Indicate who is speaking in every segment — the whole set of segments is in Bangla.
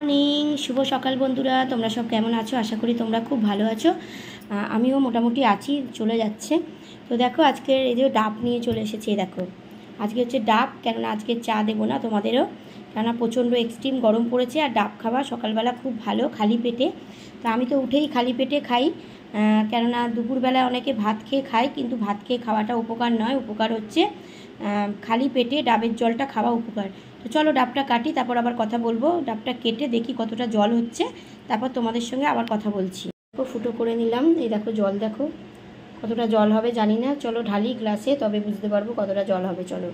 Speaker 1: মর্নিং, শুভ সকাল বন্ধুরা। তোমরা সব কেমন আছো? আশা করি তোমরা খুব ভালো আছো। আমিও মোটামুটি আছি, চলে যাচ্ছে। তো দেখো, আজকের এই যে ডাব নিয়ে চলে এসেছি। দেখো, আজকে হচ্ছে ডাব, কেননা আজকে চা দেবো না তোমাদেরও, কেননা প্রচণ্ড এক্সট্রিম গরম পড়েছে। আর ডাব খাওয়া সকালবেলা খুব ভালো, খালি পেটে। তো আমি তো উঠেই খালি পেটে খাই, কেননা দুপুরবেলা অনেকে ভাত খেয়ে খায়, কিন্তু ভাত খেয়ে খাওয়াটা উপকার নয়। উপকার হচ্ছে খালি পেটে ডাবের জলটা খাওয়া উপকার। তো চলো ডাবটা কাটি, তারপর আবার কথা বলবো। ডাবটা কেটে দেখি কতটা জল হচ্ছে, তারপর তোমাদের সঙ্গে আবার কথা বলছি। ফুটো করে নিলাম, এই দেখো জল, দেখো কতটা জল হবে জানি না। চলো ঢালি গ্লাসে, তবে বুঝতে পারবো কতটা জল হবে। চলো,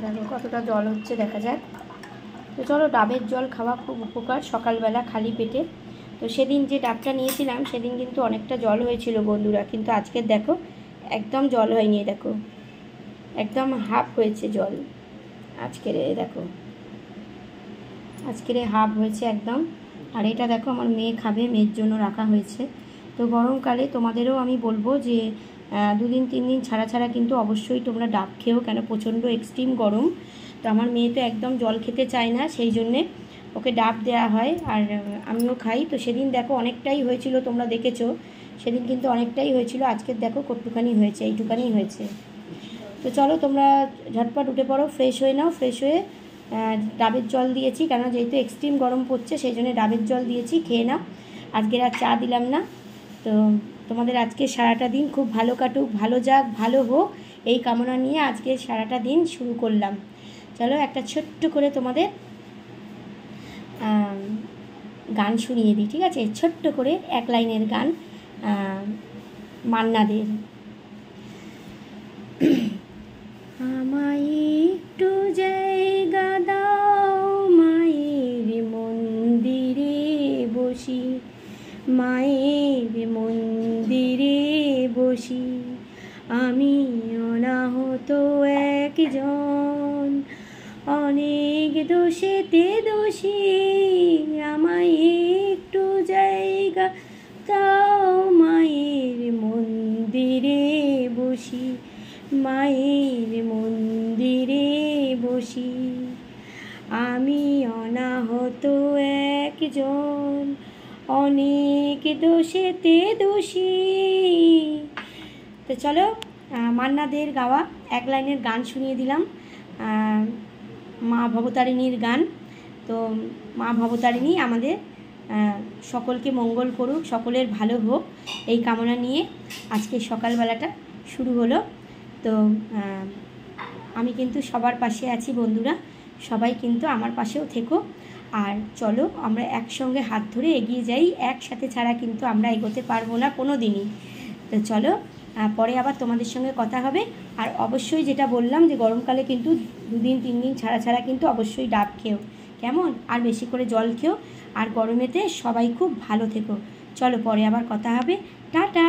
Speaker 1: দেখো কতটা জল হচ্ছে, দেখা যাক। তো চলো, ডাবের জল খাওয়া খুব উপকার সকালবেলা খালি পেটে। তো সেদিন যে ডাবটা নিয়েছিলাম সেদিন কিন্তু অনেকটা জল হয়েছিল বন্ধুরা, কিন্তু আজকের দেখো একদম জল হয়নি। দেখো একদম হাফ হয়েছে জল আজকের, দেখো আজকের হাফ হয়েছে একদম। আর এটা দেখো আমার মেয়ে খাবে, মেয়ের জন্য রাখা হয়েছে। তো গরমকালে তোমাদেরও আমি বলবো যে 2 দিন 3 দিন ছাড়া ছাড়া কিন্তু অবশ্যই তোমরা ডাব খেও, কেন প্রচণ্ড এক্সট্রিম গরম। তো আমার মেয়ে তো একদম জল খেতে চায় না, সেই জন্যে ওকে ডাব দেওয়া হয়, আর আমিও খাই। তো সেদিন দেখো অনেকটাই হয়েছিল, তোমরা দেখেছো সেদিন কিন্তু অনেকটাই হয়েছিল। আজকের দেখো কতটুখানি হয়েছে, এইটুখানি হয়েছে। তো চলো তোমরা ঝটপট উঠে পড়ো, ফ্রেশ হয়ে নাও। ফ্রেশ হয়ে ডাবের জল দিয়েছি, কেন যেহেতু এক্সট্রিম গরম পড়ছে সেই জন্য ডাবের জল দিয়েছি, খেয়ে নাও। আজকের আর চা দিলাম না। তো তোমাদের আজকে সারাটা দিন খুব ভালো কাটুক, ভালো যাক, ভালো হোক, এই কামনা নিয়ে আজকে সারাটা দিন শুরু করলাম। চলো একটা ছোট্ট করে তোমাদের গান শুনিয়ে দিই, ঠিক আছে? ছোট্ট করে 1 লাইনের গান, মান্নাদের। আমায় একটু জায়গা দাও, মায়ের মন্দিরে বসি, মায়ের মন্দিরে বসি, আমি অনাহত একজন, অনেক দোষেতে দোষী, আমায় একটু জায়গা দাও, মায়ের মন্দিরে বসি, মায়ের মন্দিরে বসি, আমি অনাহত একজন, অনেক দোষেতে দোষী। তো চলো, মান্নাদের গাওয়া 1 লাইনের গান শুনিয়ে দিলাম, মা ভবতারিণীর গান। তো মা ভবতারিণী আমাদের সকলকে মঙ্গল করুক, সকলের ভালো হোক, এই কামনা নিয়ে আজকে সকালবেলাটা শুরু হলো। তো আমি কিন্তু সবার পাশে আছি বন্ধুরা, সবাই কিন্তু আমার পাশেও থেকো। আর চলো আমরা একসঙ্গে হাত ধরে এগিয়ে যাই, একসাথে ছাড়া কিন্তু আমরা এগোতে পারবো না কোনো দিনই। তো চলো, পরে আবার তোমাদের সঙ্গে কথা হবে। আর অবশ্যই যেটা বললাম যে গরমকালে কিন্তু 2 দিন 3 দিন ছাড়া ছাড়া কিন্তু অবশ্যই ডাব খেও, কেমন? আর বেশি করে জল খেও, আর গরমেতে সবাই খুব ভালো থেকো। চলো পরে আবার কথা হবে, টাটা।